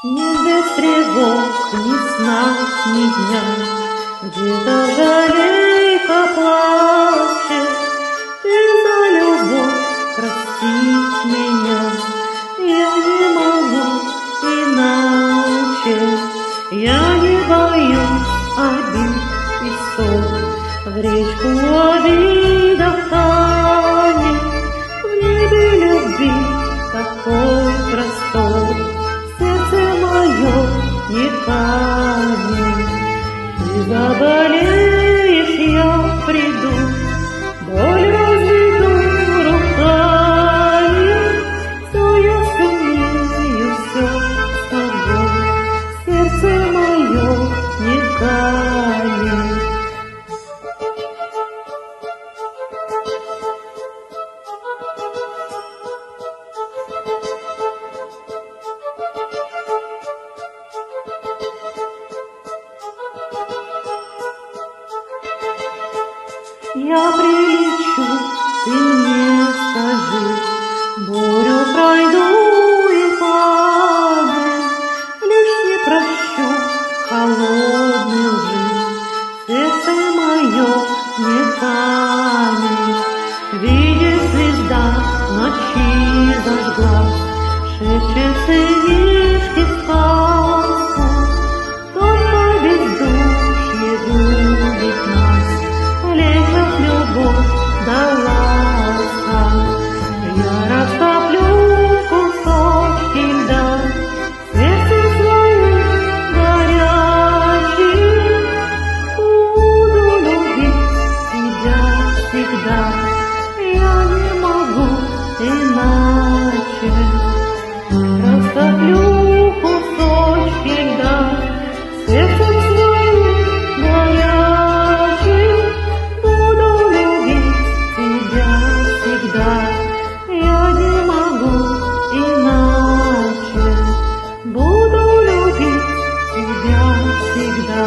Не без тревог, ни сна, ни дня, где-то жалейка плачет. Ты за любовь простить меня, я не могу иначе. Я не боюсь обид и ссор, в речку обидах тонет, в небе любви такой простор. Сердце мое не камень, ты заболеешь, я приду, боль разведу руками, все я сумею, все с тобой. Сердце мое не камень. Я прилечу, ты мне скажи, бурю пройду и падаю, лишь не прощу холодной лжи. Сердце мое не камень, видит звезда ночи зажглась, шепчет сынишки сказку, только бездушье губит нас. Летят любовь да ласка, я растоплю кусочки льда, сердце своим горячим, буду любить тебя всегда, я не могу иначе. Растоплю кусочки льда, сердце я не могу иначе, буду любить тебя всегда.